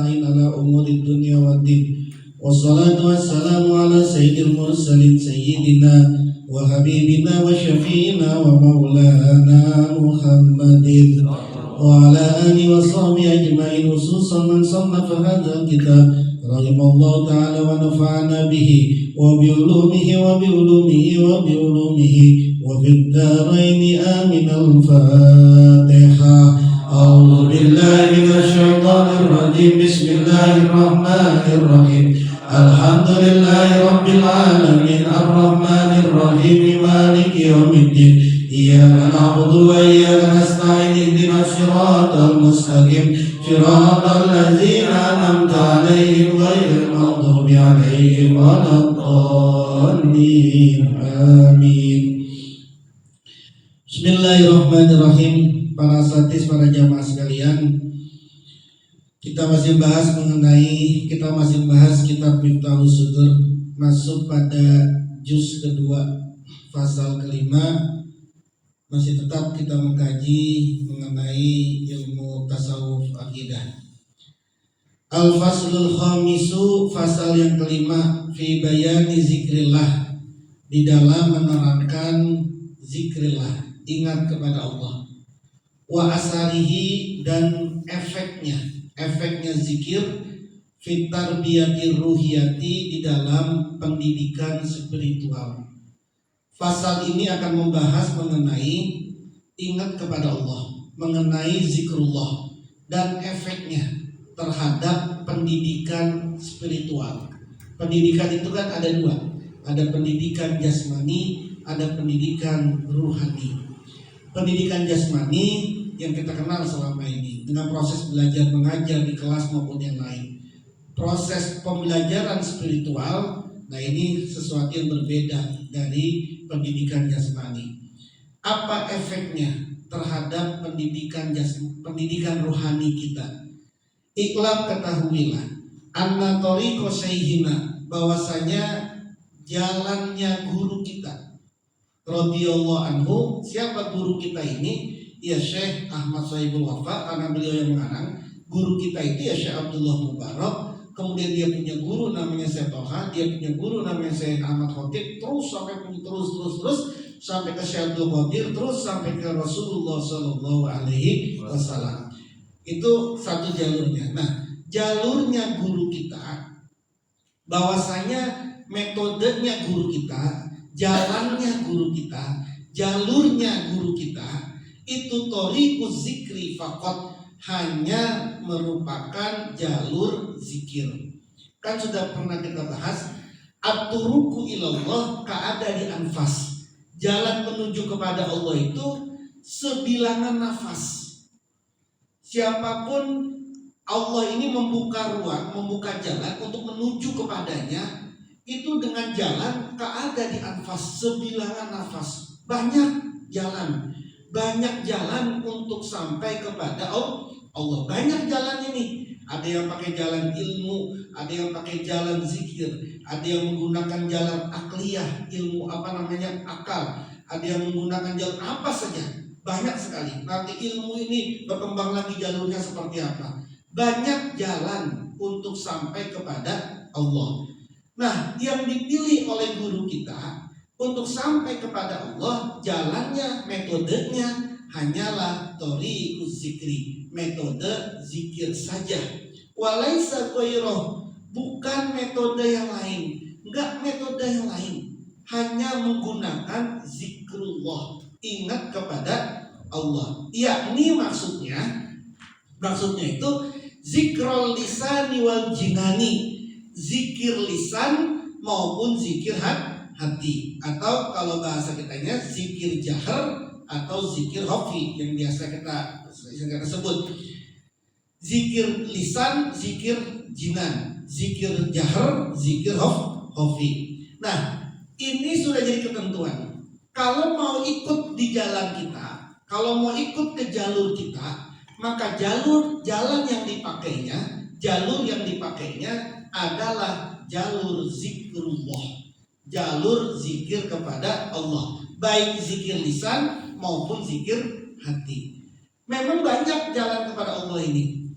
nasta'in ala umuri dunya waddin. Wassalatu wassalamu ala sayyidil mursalin sayyidina wa habibina wa syafi'ina wa maulana Muhammadin wa ala alihi wa sahbihi ajma'in, khususan man sannafa hadzal kitab rahimallahu ta'ala wa nafa'ana bihi wa bi ulumihi wa bi ulumihi wa bi ulumihi wa fid dharain amin. Al-Fatihah. A'udzu billahi minasy syaithanir rajim. Bismillahirrahmanirrahim. Alhamdulillahi rabbil alamin arrahmanir rahim maliki yaumiddin. Iyyaka na'budu wa iyyaka nasta'in ihdinas siratal mustaqim siratal ladzina an'amta 'alaihim ghairil maghdubi 'alaihim waladdallin. Amin. Bismillahirrahmanirrahim. Para satis, para jamaah sekalian, kita masih bahas kitab Miftahus Sudur, masuk pada juz kedua, pasal kelima. Masih tetap kita mengkaji mengenai ilmu tasawuf akidah. Al-Faslul Khamisu, fasal yang kelima, fi bayani zikrillah, di dalam menerangkan zikrillah, ingat kepada Allah. Wa asarihi, dan efeknya zikir, fit tarbiyati ruhiyati, di dalam pendidikan spiritual. Fasal ini akan membahas mengenai ingat kepada Allah, mengenai zikrullah, dan efeknya terhadap pendidikan spiritual. Pendidikan itu kan ada dua, ada pendidikan jasmani, ada pendidikan ruhani. Pendidikan jasmani yang kita kenal selama ini dengan proses belajar mengajar di kelas maupun yang lain. Proses pembelajaran spiritual, nah ini sesuatu yang berbeda dari pendidikan jasmani. Apa efeknya terhadap pendidikan rohani kita? Iklam, ketahuilah, anna tariqa syaihina, bahwasanya jalannya guru kita radhiyallahu anhu. Siapa guru kita ini? Ya Syekh Ahmad Sohibul Wafa, karena beliau yang mengarang. Guru kita itu ya Syekh Abdullah Mubarak. Kemudian dia punya guru namanya Syekh Toha, dia punya guru namanya Syekh Ahmad Khotib, terus sampai sampai ke Syekh Abdul Qadir, terus sampai ke Rasulullah Sallallahu Alaihi Wasallam. Itu satu jalurnya. Nah, jalurnya guru kita, bahwasanya metodenya guru kita, jalannya guru kita, jalurnya guru kita, itu thoriquz zikri faqat, hanya merupakan jalur zikir. Kan sudah pernah kita bahas, at-turuqu ilallah ka'ada di anfas, jalan menuju kepada Allah itu sebilangan nafas. Siapapun Allah ini membuka ruang, membuka jalan untuk menuju kepadanya, itu dengan jalan ka'ada di anfas, sebilangan nafas. Banyak jalan untuk sampai kepada Allah. Banyak jalan ini. Ada yang pakai jalan ilmu, ada yang pakai jalan zikir, ada yang menggunakan jalan akliyah, ilmu akal, ada yang menggunakan jalan apa saja. Banyak sekali. Nanti ilmu ini berkembang lagi jalurnya seperti apa. Banyak jalan untuk sampai kepada Allah. Nah, yang dipilih oleh guru kita untuk sampai kepada Allah, jalannya, metodenya hanyalah thoriquz zikri, metode zikir saja. Walaisa ghairuh, bukan metode yang lain, enggak metode yang lain, hanya menggunakan zikrullah, ingat kepada Allah. Yakni maksudnya itu zikrul lisani wal jinani, zikir lisan maupun zikir hati, atau kalau bahasa kitanya zikir jahar atau zikir khafi yang biasa kita sebut. Zikir lisan, zikir jinan, zikir jahar, zikir khafi. Nah, ini sudah jadi ketentuan. Kalau mau ikut di jalan kita, kalau mau ikut ke jalur kita, maka jalan yang dipakainya adalah jalur zikrullah, jalur zikir kepada Allah, baik zikir lisan maupun zikir hati. Memang banyak jalan kepada Allah ini.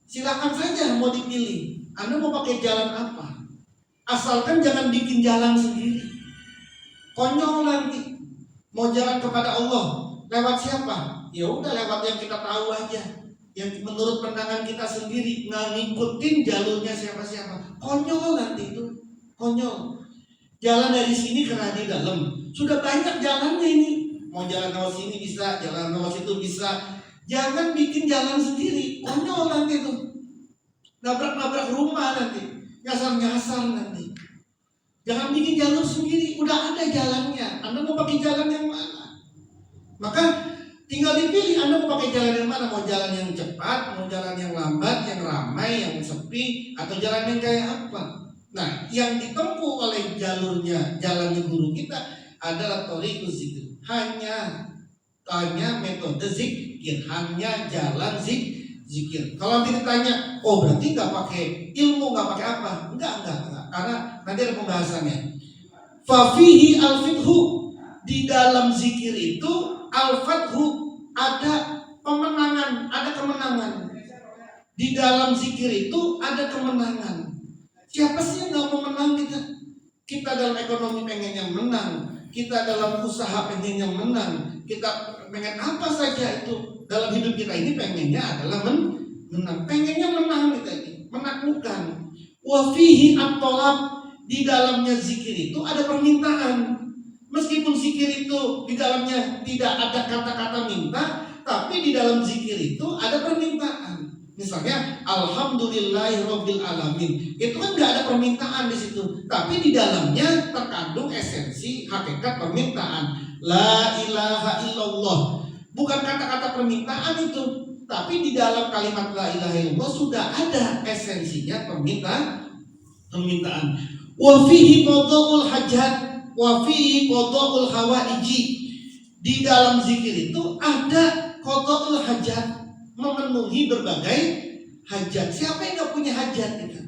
Silakan saja mau dipilih. Anda mau pakai jalan apa? Asalkan jangan bikin jalan sendiri. Konyol nanti. Mau jalan kepada Allah lewat siapa? Ya udah lewat yang kita tahu aja, yang menurut pandangan kita sendiri, nggak ngikutin jalurnya siapa-siapa. Konyol nanti itu, konyol. Jalan dari sini ke Radi Dalam, sudah banyak jalannya ini. Mau jalan lewat sini bisa, jalan lewat situ bisa. Jangan bikin jalan sendiri, konyol nanti itu. Nabrak-nabrak rumah nanti, nyasar-nyasar nanti. Jangan bikin jalur sendiri, udah ada jalannya. Anda mau pakai jalan yang mana? Maka tinggal dipilih Anda mau pakai jalan yang mana. Mau jalan yang cepat, mau jalan yang lambat, yang ramai, yang sepi, atau jalan yang kayak apa. Nah, yang ditempuh oleh jalurnya, jalannya guru kita adalah thoriquz zikr. Hanya metode zikir, hanya jalan zikir. Kalau nanti ditanya, oh berarti nggak pakai ilmu, nggak pakai apa? Enggak. Karena nanti ada pembahasannya. Fafihi al-fithu, di dalam zikir itu al-fathu, ada pemenangan, ada kemenangan. Di dalam zikir itu ada kemenangan. Siapa sih yang nggak mau menang kita? Kita dalam ekonomi pengennya menang, kita dalam usaha pengennya menang, kita pengen apa saja itu dalam hidup kita ini pengennya adalah menang, pengennya menang kita ini, menaklukkan. Wafihi at-tolab, di dalamnya zikir itu ada permintaan. Meskipun zikir itu di dalamnya tidak ada kata-kata minta, tapi di dalam zikir itu ada permintaan. Misalnya alhamdulillahirabbil alamin, itu kan nggak ada permintaan di situ, tapi di dalamnya terkandung esensi hakikat permintaan. La ilaha illallah, bukan kata-kata permintaan itu, tapi di dalam kalimat la ilaha illallah sudah ada esensinya permintaan. Wa fihi qada'ul hajat, wa fihi qada'ul hawaiji, di dalam zikir itu ada qada'ul hajat, memenuhi berbagai hajat. Siapa yang nggak punya hajat kita?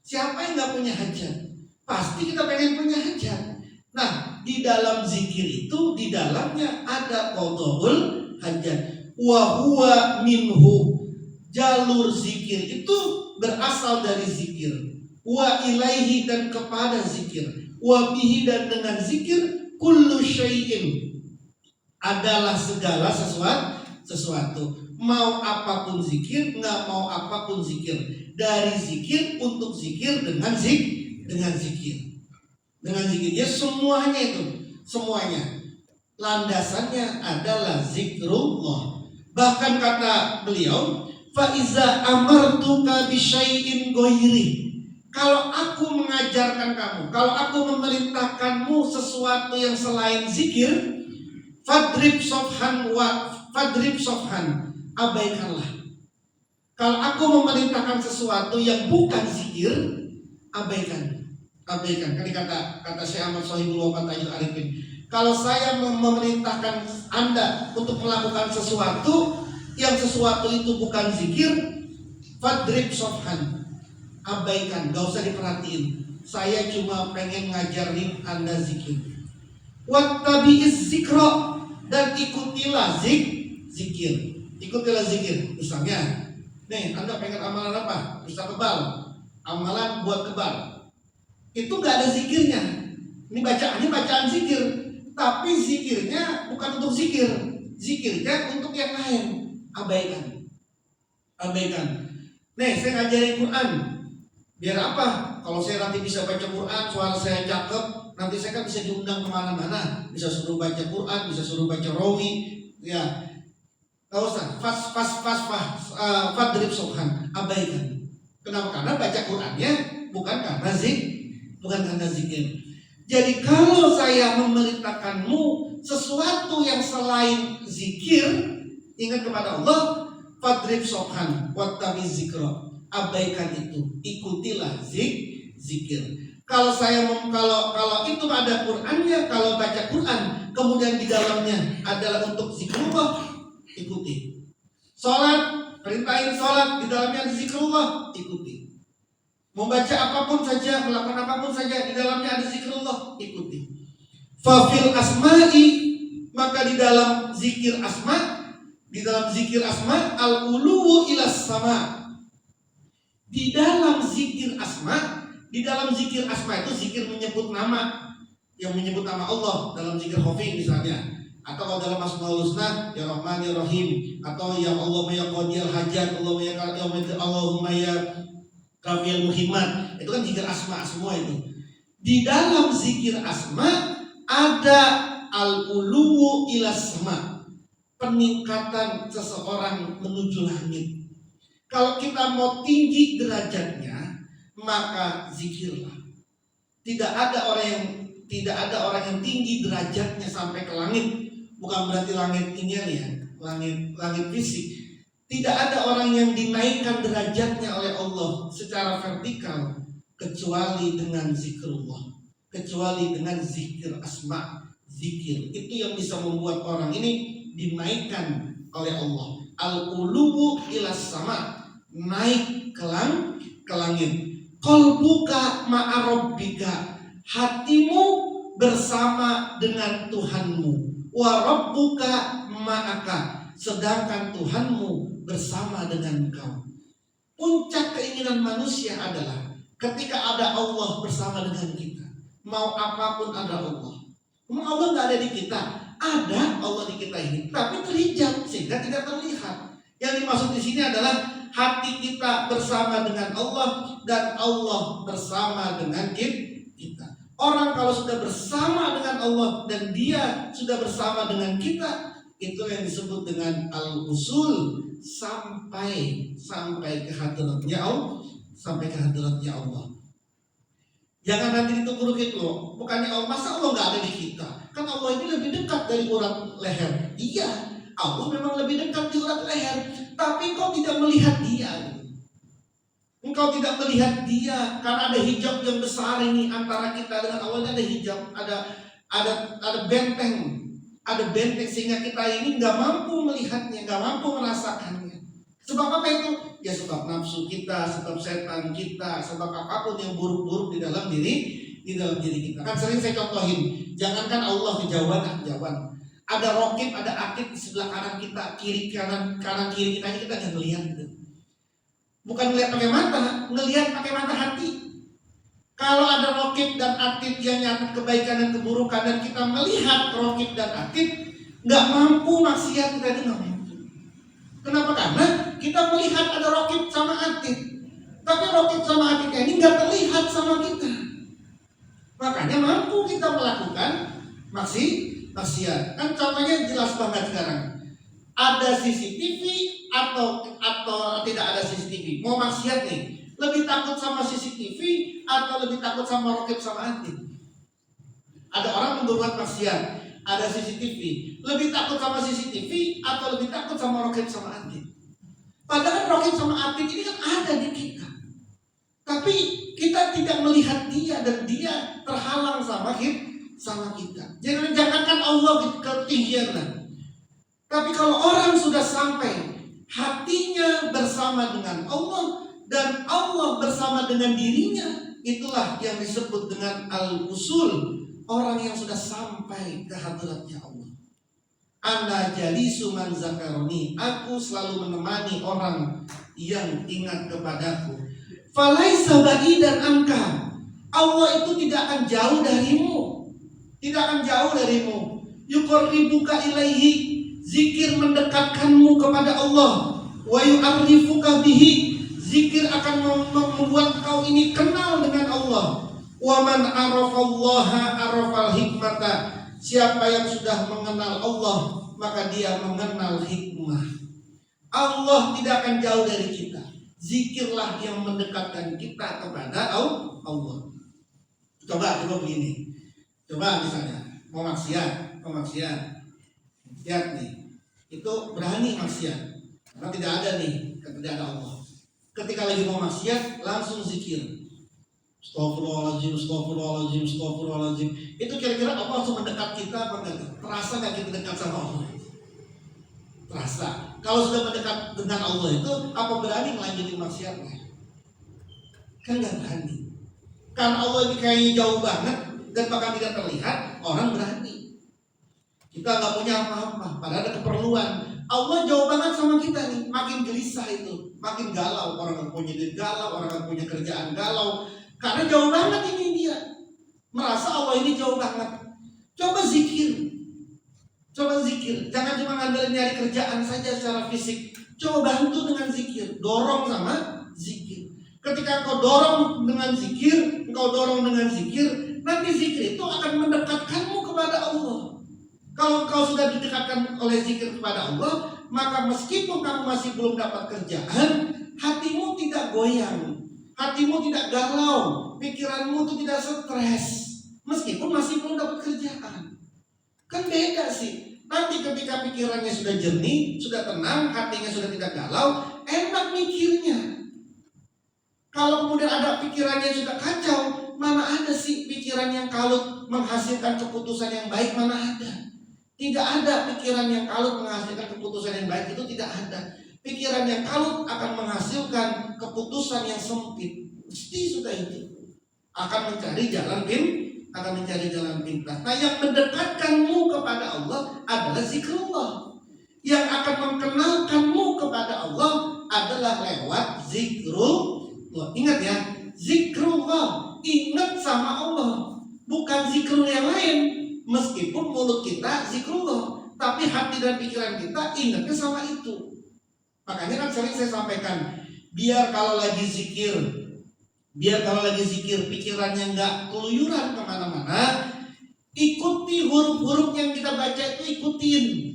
Siapa yang nggak punya hajat? Pasti kita pengen punya hajat. Nah, di dalam zikir itu di dalamnya ada qada'ul hajat. Wa huwa minhu, jalur zikir itu berasal dari zikir. Wa ilaihi, dan kepada zikir. Wa bihi, dan dengan zikir. Kullu syai'in, adalah segala sesuatu. Mau apapun zikir, nggak mau apapun zikir. Dari zikir untuk zikir, dengan zikir. Dengan zikir, ya semuanya itu, semuanya. Landasannya adalah zikrullah. Bahkan kata beliau, fa iza amartuka bisyai'in ghairi, kalau aku mengajarkan kamu, kalau aku memerintahkanmu sesuatu yang selain zikir, fadrib sofhan, abaikanlah. Kalau aku memerintahkan sesuatu yang bukan zikir, abaikan. Tadi kata Syekh Ahmad Sohibul Wafat Tajul Arifin, kalau saya memerintahkan Anda untuk melakukan sesuatu yang sesuatu itu bukan zikir, fadrib sofhan, abaikan, gak usah diperhatiin. Saya cuma pengen ngajarin Anda zikir. Wattabi'iz zikra, dan ikutilah zikir. Ikutilah zikir. Misalnya, nih Anda pengen amalan apa? Bisa kebal, amalan buat kebal. Itu gak ada zikirnya. Ini bacaan zikir, tapi zikirnya bukan untuk zikir. Zikirnya untuk yang lain. Abaikan. Nih, saya ngajarin Quran. Biar apa? Kalau saya nanti bisa baca Quran, suara saya cakep, nanti saya kan bisa diundang kemana-mana. Bisa suruh baca Quran, bisa suruh baca rawi. Ya, gak usah. Fadrib sofhan, abaikan. Kenapa? Karena baca Qurannya bukan karena zikir. Jadi kalau saya memerintahkanmu sesuatu yang selain zikir, ingat kepada Allah, fadrib sofhan, wattabi'iz zikra, abaikan itu, ikutilah zikir. Kalau itu ada Qur'annya, kalau baca Qur'an kemudian di dalamnya adalah untuk zikrullah, ikuti. Sholat, perintahin sholat, di dalamnya ada zikrullah, ikuti. Membaca apapun saja, melakukan apapun saja, di dalamnya ada zikrullah, ikuti. Fafil asma'i, maka di dalam zikir asma, al-uluwu ilas sama, Di dalam zikir asma, itu zikir menyebut nama, yang menyebut nama Allah dalam zikir khafi misalnya, atau kalau dalam Asmaul Husna ya Rahman ya Rahim, atau ya Allahumma ya qadiyal hajat, Allahumma ya kafiyal muhimmat, itu kan zikir asma semua itu. Di dalam zikir asma ada al-uluwu ila sama, peningkatan seseorang menuju langit. Kalau kita mau tinggi derajatnya, maka zikirlah. Tidak ada orang yang tinggi derajatnya sampai ke langit. Bukan berarti langit ini ya, langit fisik. Tidak ada orang yang dinaikkan derajatnya oleh Allah secara vertikal kecuali dengan zikrullah, kecuali dengan zikir asma. Zikir itu yang bisa membuat orang ini dinaikkan oleh Allah. Al-uluwu ilas sama, naik ke langit. Qalbuka ma'a rabbika, hatimu bersama dengan Tuhanmu. Wa rabbuka ma'aka, sedangkan Tuhanmu bersama dengan engkau. Puncak keinginan manusia adalah ketika ada Allah bersama dengan kita. Mau apapun ada Allah. Memang Allah nggak ada di kita. Ada Allah di kita ini, tapi terhijab sehingga tidak terlihat. Yang dimaksud di sini adalah hati kita bersama dengan Allah dan Allah bersama dengan kita. Orang kalau sudah bersama dengan Allah dan dia sudah bersama dengan kita, itu yang disebut dengan al-usul, sampai ke hadiratnya Allah, Allah. Jangan nanti ditunggu gitu loh. Bukannya Allah, masa Allah nggak ada di kita? Kan Allah ini lebih dekat dari urat leher. Iya, Allah memang lebih dekat di urat leher. Tapi kau tidak melihat dia. Engkau tidak melihat dia karena ada hijab yang besar ini antara kita dengan Allah. Ada hijab, ada benteng, sehingga kita ini nggak mampu melihatnya, nggak mampu merasakannya. Sebab apa itu? Ya sebab nafsu kita, sebab setan kita, sebab apapun yang buruk-buruk di dalam diri kita. Kan sering saya contohin, jangankan Allah kejauhan. Ada rokib, ada atid di sebelah kanan kita, kanan kiri kita aja kita nggak melihat gitu. Bukan melihat pakai mata, ngelihat pakai mata hati. Kalau ada rokib dan atid yang nyatat kebaikan dan keburukan dan kita melihat rokib dan atid, nggak mampu maksiat, kita nggak mampu. Kenapa? Karena kita melihat ada rokib sama atid, tapi rokib sama atidnya ini nggak terlihat sama kita. Makanya mampu kita melakukan maksiat. Kan contohnya jelas banget sekarang. Ada CCTV atau tidak ada CCTV. Mau maksiat nih, lebih takut sama CCTV atau lebih takut sama rokib sama atid? Ada orang membuat maksiat, ada CCTV, lebih takut sama CCTV atau lebih takut sama rokib sama atid? Padahal rokib sama atid ini kan ada di kita, tapi kita tidak melihat dia dan dia terhalang sama kita. Jangankan Allah ketinggian, tapi kalau orang sudah sampai hatinya bersama dengan Allah dan Allah bersama dengan dirinya, itulah yang disebut dengan al-usul, orang yang sudah sampai ke hadiratnya Allah. Ana jalisu man zakaroni, aku selalu menemani orang yang ingat kepadaku. Falaisa ba'idan anka, Allah itu tidak akan jauh darimu, yuqarribuka ilaihi, zikir mendekatkanmu kepada Allah. Wa yu'arrifuka bihi, zikir akan membuat kau ini kenal dengan Allah. Wa man arafallaha arafal hikmata, siapa yang sudah mengenal Allah maka dia mengenal hikmah. Allah tidak akan jauh dari kita. Zikirlah yang mendekatkan kita kepada Allah. Coba begini. Coba misalnya mau maksiat nih, itu berani maksiat karena tidak ada Allah. Ketika lagi mau maksiat langsung zikir, Astagfirullahaladzim. Itu kira-kira Allah langsung mendekat kita apa enggak? Terasa nggak kita dekat sama Allah? Terasa. Kalau sudah mendekat dengan Allah itu apa berani melanjutin maksiatnya? Kan nggak berani. Karena Allah ini kayaknya jauh banget dan bahkan tidak terlihat, orang berani. Kita nggak punya apa-apa, padahal ada keperluan. Allah jauh banget sama kita nih, makin gelisah itu, makin galau. Orang yang punya duit galau, orang yang punya kerjaan galau, karena jauh banget ini dia. Merasa Allah ini jauh banget. Coba zikir. Coba zikir. Jangan cuma ngandelin nyari kerjaan saja secara fisik. Coba bantu dengan zikir. Dorong sama zikir. Ketika engkau dorong dengan zikir, nanti zikir itu akan mendekatkanmu kepada Allah. Kalau kau sudah didekatkan oleh zikir kepada Allah, maka meskipun kamu masih belum dapat kerjaan, hatimu tidak goyang, hatimu tidak galau, pikiranmu itu tidak stres, meskipun masih belum dapat kerjaan. Kan beda sih. Nanti ketika pikirannya sudah jernih, sudah tenang, hatinya sudah tidak galau, enak mikirnya. Kalau kemudian ada pikirannya sudah kacau, mana ada sih pikiran yang kalut menghasilkan keputusan yang baik, mana ada. Tidak ada pikiran yang kalut menghasilkan keputusan yang baik, itu tidak ada. Pikiran yang kalut akan menghasilkan keputusan yang sempit. Mesti sudah itu. Akan mencari jalan pintas. Nah, yang mendekatkanmu kepada Allah adalah zikrullah. Yang akan mengenalkanmu kepada Allah adalah lewat zikrullah. Ingat ya, zikrullah. Ingat sama Allah, bukan zikrul yang lain. Meskipun mulut kita zikrullah, tapi hati dan pikiran kita ingatnya sama itu. Makanya kan sering saya sampaikan, biar kalau lagi zikir pikirannya nggak keluyuran kemana-mana, ikuti huruf-huruf yang kita baca itu, ikutin.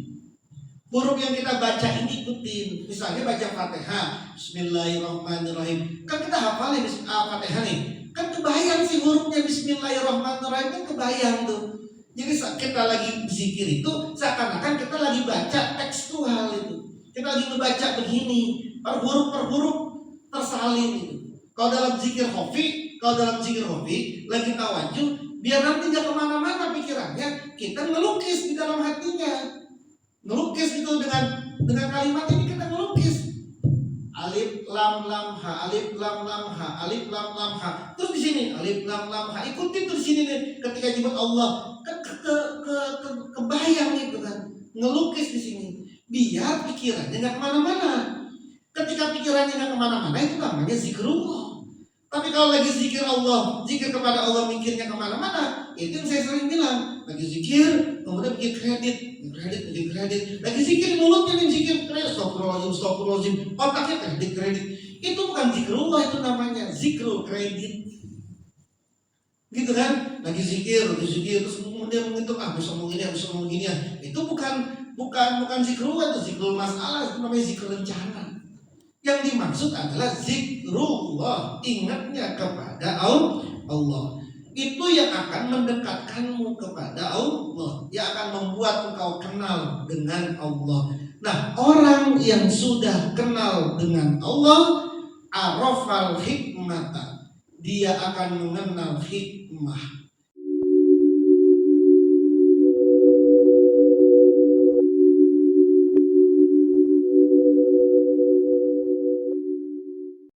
Huruf yang kita baca ini ikutin. Misalnya baca Fatihah, Bismillahirrahmanirrahim. Kan kita hafal ya Fatihah nih. Kan kebayang sih hurufnya Bismillahirrahmanirrahim, kan kebayang tuh. Jadi saat kita lagi zikir itu seakan-akan kita lagi baca tekstual itu. Kita lagi membaca begini, per huruf tersalin itu. Kalau dalam zikir khafi lagi tawajuh, biar nanti gak kemana-mana pikirannya, kita ngelukis di dalam hatinya. Ngelukis itu dengan kalimat ini kita ngelukis. Alif lam lam ha, alif lam lam ha, alif lam lam ha. Terus di sini alif lam lam ha, ikuti terus sini nih. Ketika nyebut Allah, kebayang gitu kan, ngelukis di sini. Biar pikirannya nggak kemana-mana. Ketika pikirannya nggak kemana-mana, itu namanya zikrullah. Tapi kalau lagi zikir Allah, zikir kepada Allah, mikirnya kemana-mana, itu yang saya sering bilang. Lagi zikir, kemudian bikin kredit. Lagi zikir mulutnya nih zikir kredit, astagfirullahaladzim, otaknya kredit. Itu bukan zikrullah, itu namanya zikrul kredit. Gitu kan? Lagi zikir, terus kemudian mengitung, bisa mau gini ya. Itu bukan zikrullah, itu zikrul masalah, itu namanya zikrul rencana. Yang dimaksud adalah zikrullah, ingatnya kepada Allah. Itu yang akan mendekatkanmu kepada Allah, yang akan membuat engkau kenal dengan Allah. Nah, orang yang sudah kenal dengan Allah, arafal hikmata, dia akan mengenal hikmah.